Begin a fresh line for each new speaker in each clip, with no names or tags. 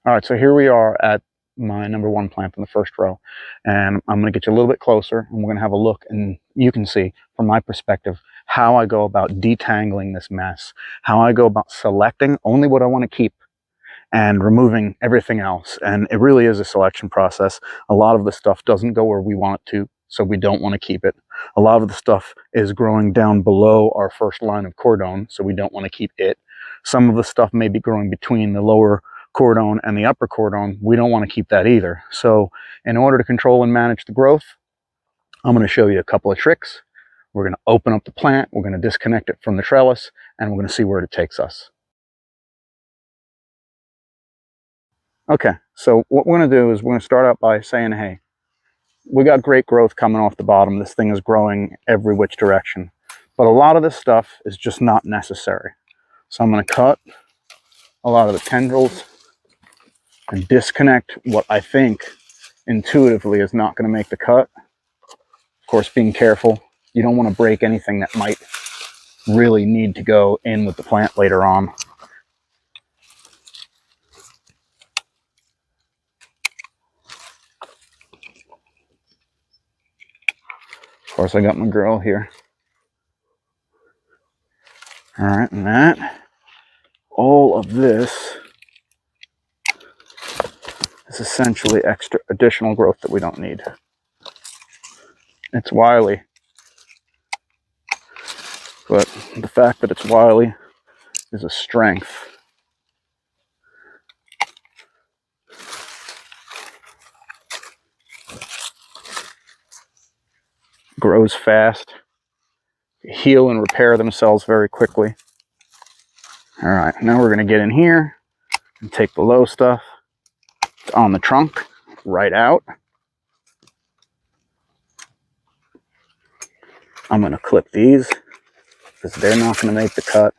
All right, so here we are at my number one plant in the first row, and I'm going to get you a little bit closer, and we're going to have a look, and you can see from my perspective how I go about detangling this mess, how I go about selecting only what I want to keep and removing everything else. And it really is a selection process. A lot of the stuff doesn't go where we want it to, so we don't want to keep it. A lot of the stuff is growing down below our first line of cordon, so we don't want to keep it. Some of the stuff may be growing between the lower cordon and the upper cordon. We don't want to keep that either. So in order to control and manage the growth, I'm going to show you a couple of tricks. We're going to open up the plant, we're going to disconnect it from the trellis, and we're going to see where it takes us. Okay, so what we're going to do is we're going to start out by saying, hey, we got great growth coming off the bottom. This thing is growing every which direction. But a lot of this stuff is just not necessary. So I'm going to cut a lot of the tendrils and disconnect what I think intuitively is not going to make the cut. Of course, being careful. You don't want to break anything that might really need to go in with the plant later on. Of course, I got my drill here. All right, and that, all of this is essentially extra additional growth that we don't need. It's wily, but the fact that it's wily is a strength. Grows fast, heal and repair themselves very quickly. All right, now we're going to get in here and take the low stuff on the trunk right out. I'm going to clip these because they're not going to make the cut.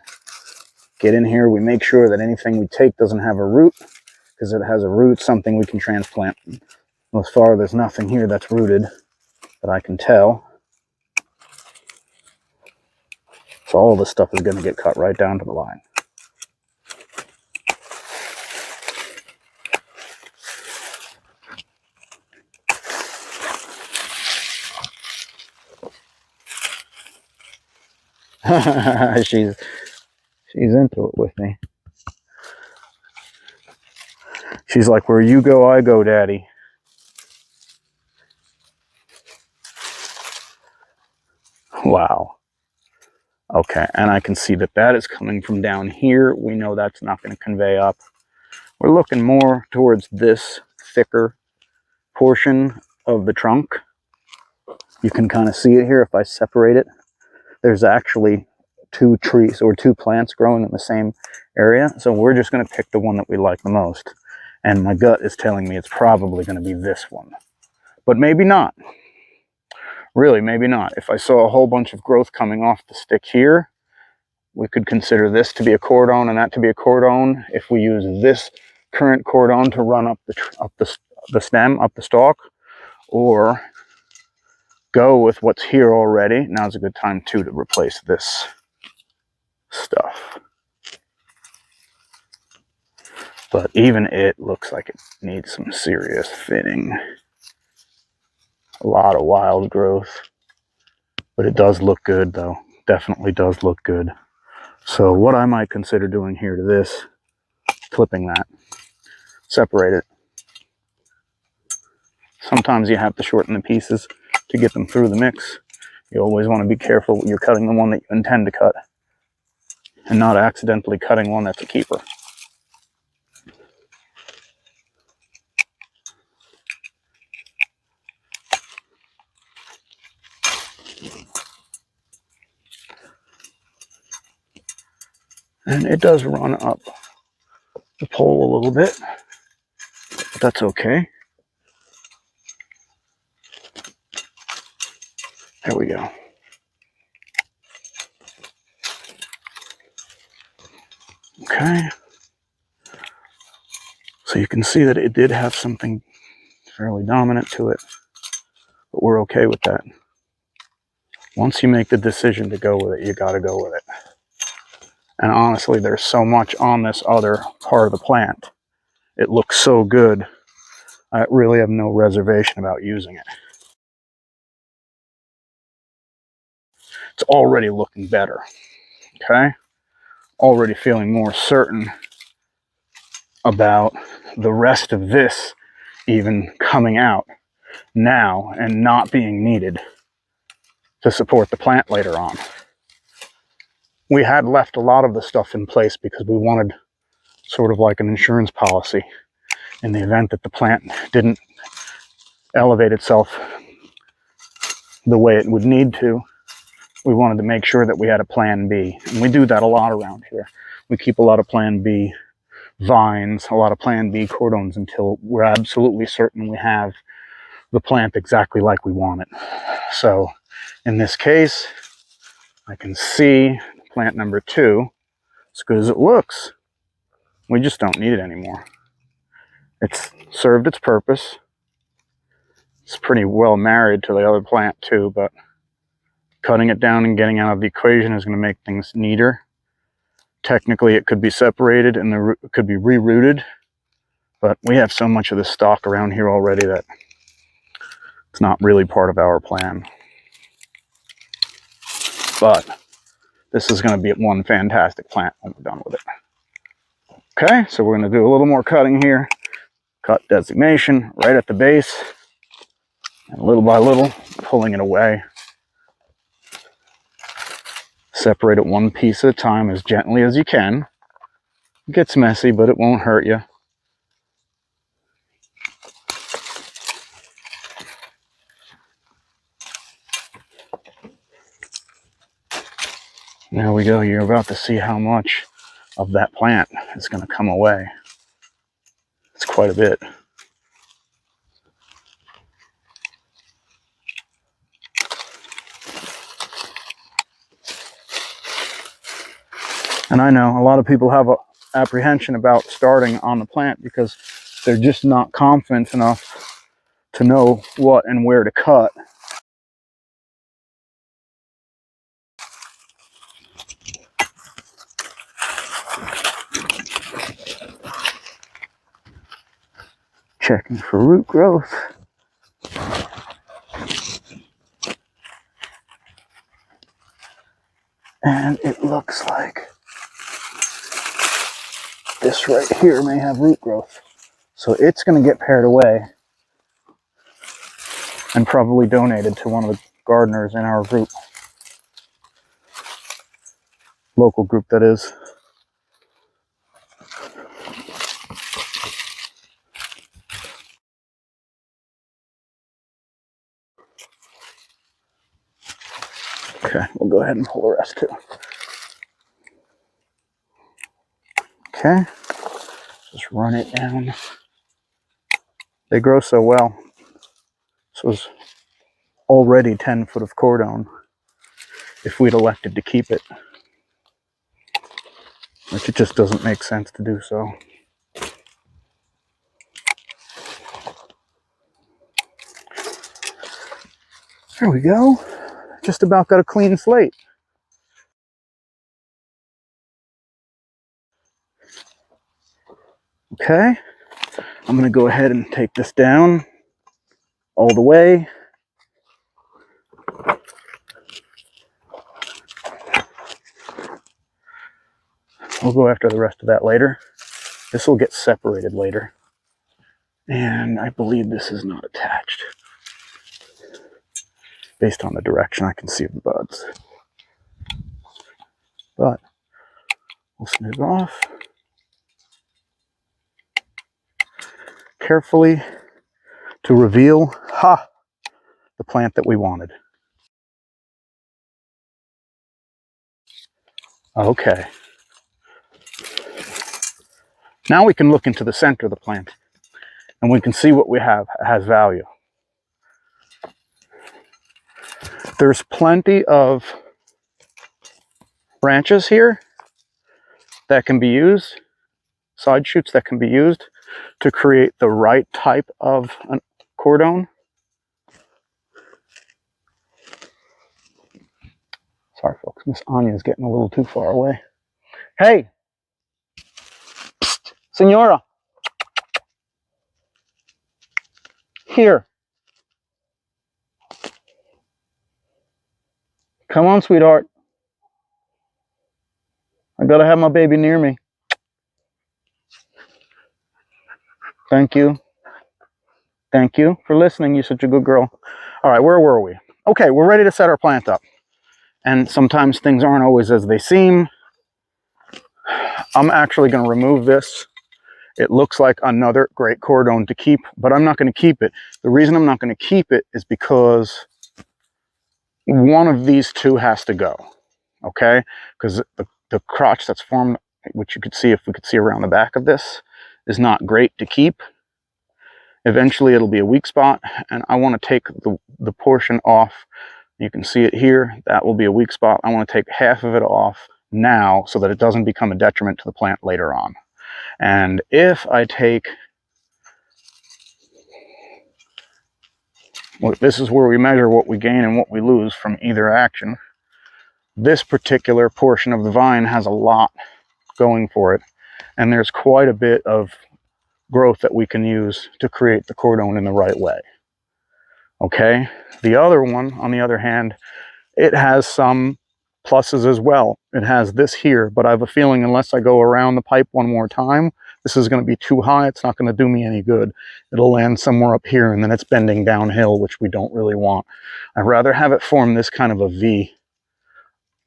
Get in here, we make sure that anything we take doesn't have a root, because if it has a root, something we can transplant. Thus far, there's nothing here that's rooted that I can tell. So all this stuff is going to get cut right down to the line. she's into it with me. She's like, where you go, I go, Daddy. Wow. Okay, and I can see that that is coming from down here. We know that's not going to convey up. We're looking more towards this thicker portion of the trunk. You can kind of see it here if I separate it. There's actually two trees or two plants growing in the same area. So we're just going to pick the one that we like the most. And my gut is telling me it's probably going to be this one. But maybe not. Really, maybe not. If I saw a whole bunch of growth coming off the stick here, we could consider this to be a cordon and that to be a cordon. If we use this current cordon to run up the stem, up the stalk, or go with what's here already, now's a good time too to replace this stuff. But even it looks like it needs some serious thinning. A lot of wild growth. But it does look good though. Definitely does look good. So what I might consider doing here to this, clipping that. Separate it. Sometimes you have to shorten the pieces to get them through the mix. You always want to be careful when you're cutting the one that you intend to cut and not accidentally cutting one that's a keeper. And it does run up the pole a little bit, but that's okay. There we go. Okay. So you can see that it did have something fairly dominant to it, but we're okay with that. Once you make the decision to go with it, you got to go with it. And honestly, there's so much on this other part of the plant It looks so good. I really have no reservation about using it. It's already looking better, okay? Already feeling more certain about the rest of this even coming out now and not being needed to support the plant later on. We had left a lot of the stuff in place because we wanted sort of like an insurance policy in the event that the plant didn't elevate itself the way it would need to. We wanted to make sure that we had a plan B, and we do that a lot around here. We keep a lot of plan B vines, a lot of plan B cordons until we're absolutely certain we have the plant exactly like we want it. So in this case, I can see plant number 2, as good as it looks, we just don't need it anymore. It's served its purpose. It's pretty well married to the other plant too, but cutting it down and getting out of the equation is going to make things neater. Technically, it could be separated and the root could be rerouted, but we have so much of this stock around here already that it's not really part of our plan. But this is going to be one fantastic plant when we're done with it. Okay, so we're going to do a little more cutting here. Cut designation right at the base, and little by little, pulling it away. Separate it one piece at a time as gently as you can. It gets messy, but it won't hurt you. There we go. You're about to see how much of that plant is going to come away. It's quite a bit. And I know a lot of people have an apprehension about starting on the plant because they're just not confident enough to know what and where to cut. Checking for root growth. And it looks like this right here may have root growth. So it's going to get pared away and probably donated to one of the gardeners in our group. Local group, that is. Okay, we'll go ahead and pull the rest too. Okay, just run it down. They grow so well. This was already 10 foot of cordon if we'd elected to keep it, which it just doesn't make sense to do so. There we go. Just about got a clean slate. Okay, I'm going to go ahead and take this down all the way. We'll go after the rest of that later. This will get separated later. And I believe this is not attached. Based on the direction I can see the buds. But we'll snip it off carefully to reveal, the plant that we wanted. Okay. Now we can look into the center of the plant and we can see what we have has value. There's plenty of branches here that can be used, side shoots that can be used to create the right type of a cordon. Sorry folks, Miss Anya's getting a little too far away. Hey! Psst, Senora! Here. Come on, sweetheart. I gotta have my baby near me. Thank you. Thank you for listening. You're such a good girl. All right, where were we? Okay, we're ready to set our plant up. And sometimes things aren't always as they seem. I'm actually going to remove this. It looks like another great cordon to keep, but I'm not going to keep it. The reason I'm not going to keep it is because one of these two has to go, okay? Because the crotch that's formed, which you could see if we could see around the back of this, is not great to keep. Eventually it'll be a weak spot, and I want to take the portion off. You can see it here. That will be a weak spot. I want to take half of it off now so that it doesn't become a detriment to the plant later on. And if I take, well, this is where we measure what we gain and what we lose from either action. This particular portion of the vine has a lot going for it, and there's quite a bit of growth that we can use to create the cordon in the right way. Okay, the other one, on the other hand, it has some pluses as well. It has this here, but I have a feeling unless I go around the pipe one more time, this is going to be too high. It's not going to do me any good. It'll land somewhere up here, and then it's bending downhill, which we don't really want. I'd rather have it form this kind of a V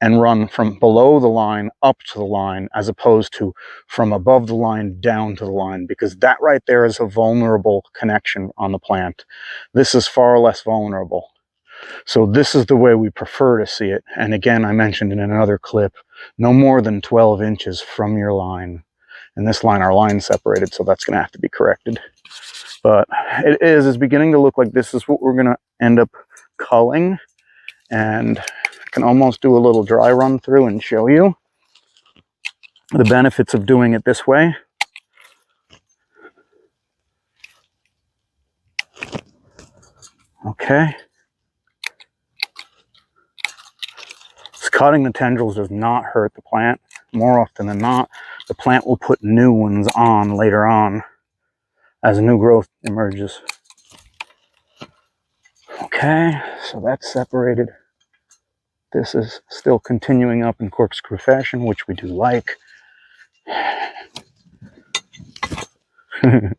and run from below the line up to the line, as opposed to from above the line down to the line, because that right there is a vulnerable connection on the plant. This is far less vulnerable. So this is the way we prefer to see it. And again, I mentioned in another clip, no more than 12 inches from your line. And this line, our line separated, so that's going to have to be corrected. But it is beginning to look like this is what we're going to end up culling. And I can almost do a little dry run through and show you the benefits of doing it this way. Okay. Cutting the tendrils does not hurt the plant. More often than not, the plant will put new ones on later on as new growth emerges. Okay, so that's separated. This is still continuing up in corkscrew fashion, which we do like. Well,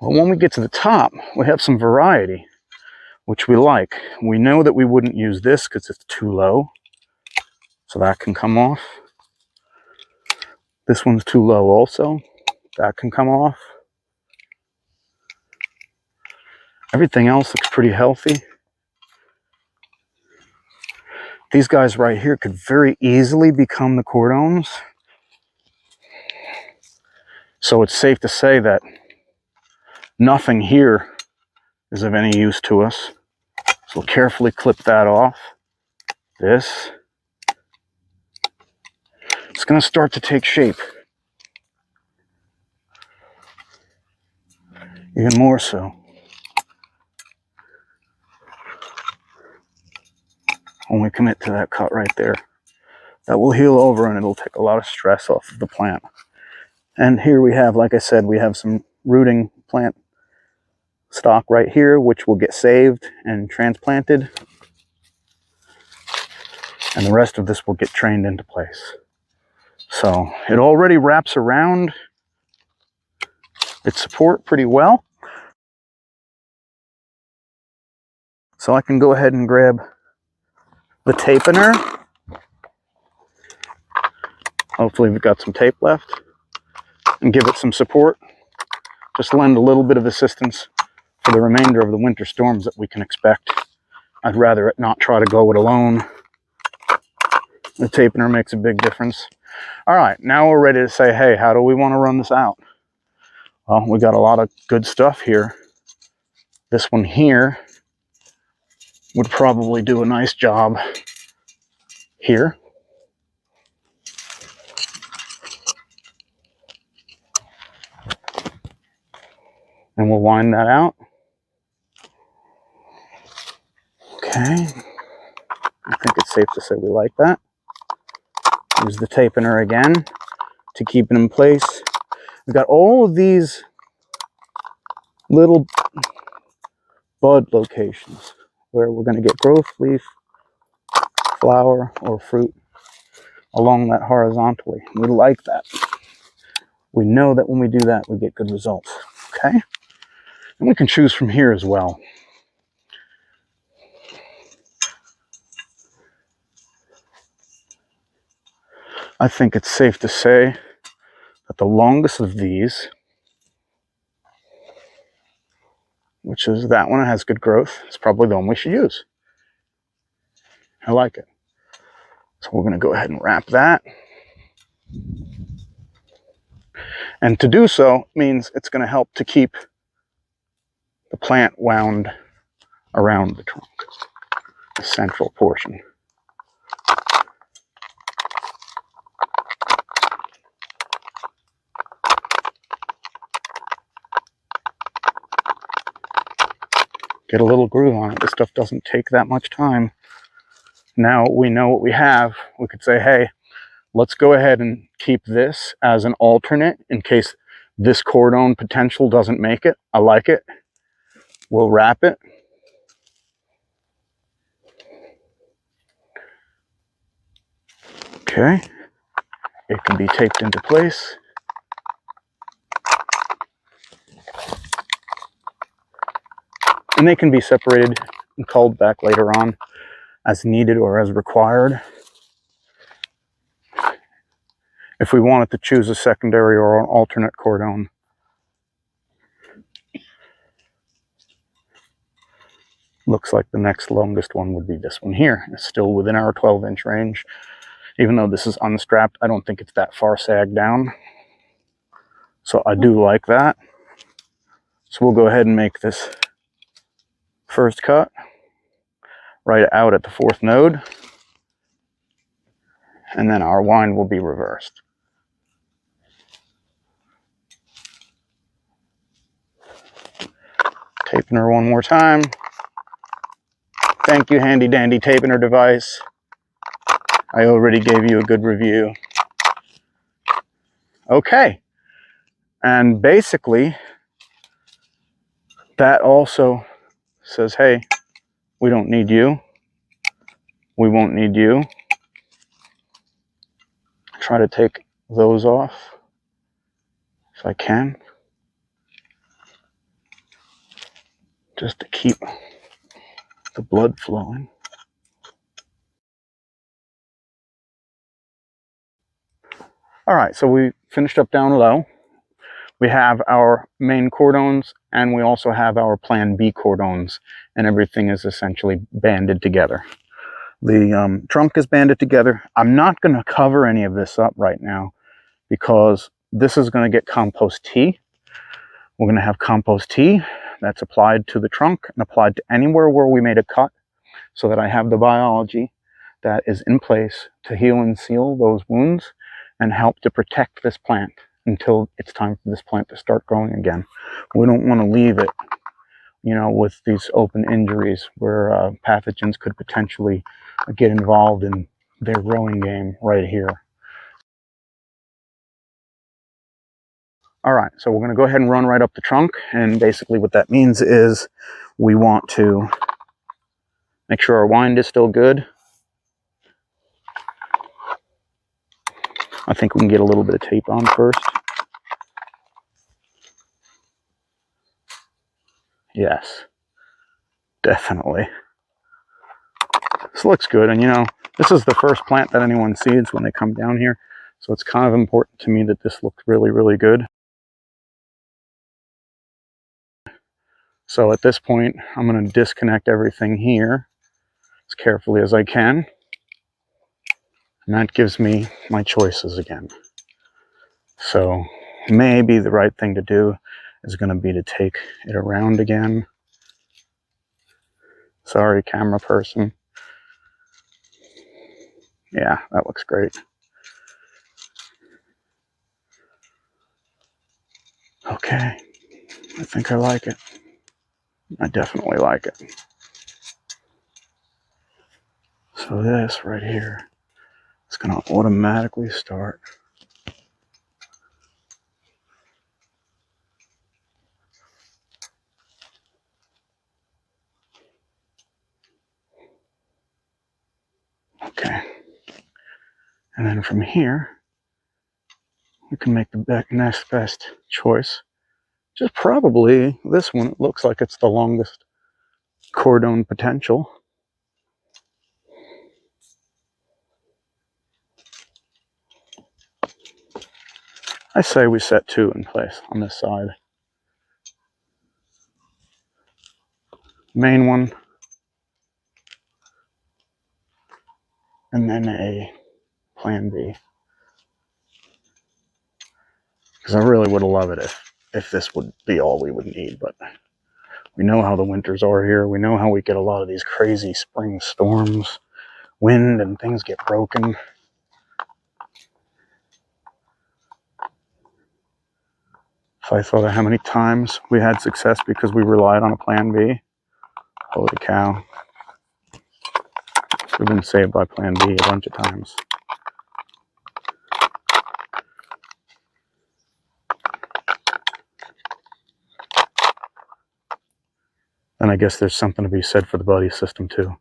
when we get to the top, we have some variety, which we like. We know that we wouldn't use this because it's too low, so that can come off. This one's too low also. That can come off. Everything else looks pretty healthy. These guys right here could very easily become the cordons. So it's safe to say that nothing here is of any use to us. So we'll carefully clip that off. This. It's going to start to take shape. Even more so. When we commit to that cut right there. That will heal over and it'll take a lot of stress off of the plant. And here we have, like I said, we have some rooting plant stock right here, which will get saved and transplanted. And the rest of this will get trained into place. So it already wraps around its support pretty well. So I can go ahead and grab the tapener. Hopefully we've got some tape left. And give it some support. Just lend a little bit of assistance for the remainder of the winter storms that we can expect. I'd rather it not try to go it alone. The tapener makes a big difference. All right, now we're ready to say, hey, how do we want to run this out? Well, we got a lot of good stuff here. This one here would probably do a nice job here. And we'll wind that out. Okay. I think it's safe to say we like that. Use the tapener again to keep it in place. We've got all of these little bud locations where we're going to get growth, leaf, flower, or fruit along that horizontally. We like that. We know that when we do that, we get good results. Okay? And we can choose from here as well. I think it's safe to say that the longest of these, which is that one that has good growth, is probably the one we should use. I like it. So we're going to go ahead and wrap that. And to do so means it's going to help to keep the plant wound around the trunk, the central portion. Get a little groove on it. This stuff doesn't take that much time. Now we know what we have. We could say, hey, let's go ahead and keep this as an alternate in case this cordon potential doesn't make it. I like it. We'll wrap it. Okay. It can be taped into place. And they can be separated and culled back later on as needed or as required. If we wanted to choose a secondary or an alternate cordon. Looks like the next longest one would be this one here. It's still within our 12-inch range. Even though this is unstrapped, I don't think it's that far sagged down. So I do like that. So we'll go ahead and make this first cut right out at the 4th node. And then our wind will be reversed. Tapener one more time. Thank you, handy dandy tapener device. I already gave you a good review. Okay. And basically, that also says, hey, we don't need you. We won't need you. Try to take those off if I can. Just to keep the blood flowing. All right, so we finished up down low. We have our main cordons, and we also have our plan B cordons, and everything is essentially banded together. The trunk is banded together. I'm not going to cover any of this up right now because this is going to get compost tea. We're going to have compost tea that's applied to the trunk and applied to anywhere where we made a cut so that I have the biology that is in place to heal and seal those wounds and help to protect this plant until it's time for this plant to start growing again. We don't want to leave it, you know, with these open injuries where pathogens could potentially get involved in their growing game right here. All right, so we're going to go ahead and run right up the trunk, and basically what that means is we want to make sure our wind is still good. I think we can get a little bit of tape on first. Yes, definitely. This looks good, and you know, this is the first plant that anyone seeds when they come down here, so it's kind of important to me that this looks really, really good. So at this point, I'm going to disconnect everything here as carefully as I can, and that gives me my choices again. So maybe the right thing to do is going to be to take it around again. Sorry, camera person. Yeah, that looks great. Okay, I think I like it. I definitely like it. So this right here is going to automatically start. then from here, we can make the next best choice. Just probably this one. It looks like it's the longest cordon potential. I say we set 2 in place on this side. Main one, and then a plan B. Because I really would love it if this would be all we would need, but we know how the winters are here. We know how we get a lot of these crazy spring storms, wind, and things get broken. If I thought of how many times we had success because we relied on a plan B, holy cow. We've been saved by plan B a bunch of times. And I guess there's something to be said for the buddy system too.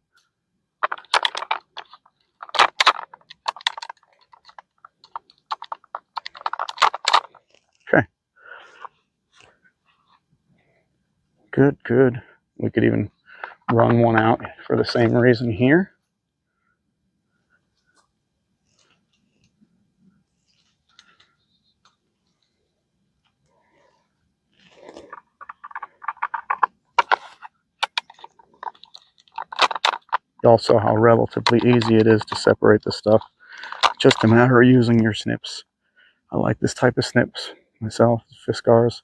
Okay. Good, good. We could even run one out for the same reason here. Also, how relatively easy it is to separate the stuff. Just a matter of using your snips. I like this type of snips myself, Fiskars.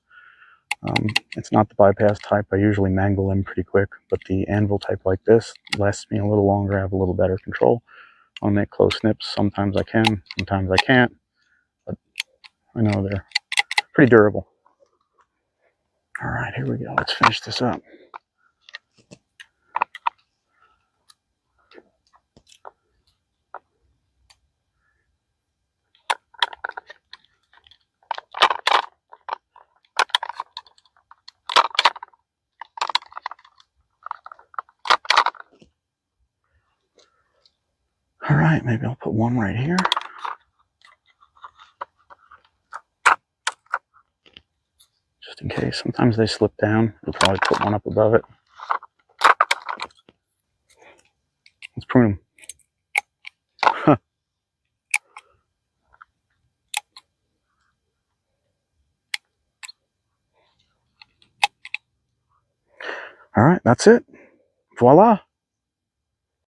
It's not the bypass type. I usually mangle them pretty quick, but the anvil type like this lasts me a little longer. I have a little better control. I'll make close snips. Sometimes I can, sometimes I can't, but I know they're pretty durable. All right, here we go. Let's finish this up. All right, maybe I'll put one right here. Just in case. Sometimes they slip down. We'll probably put one up above it. Let's prune them. Huh. All right, that's it. Voila.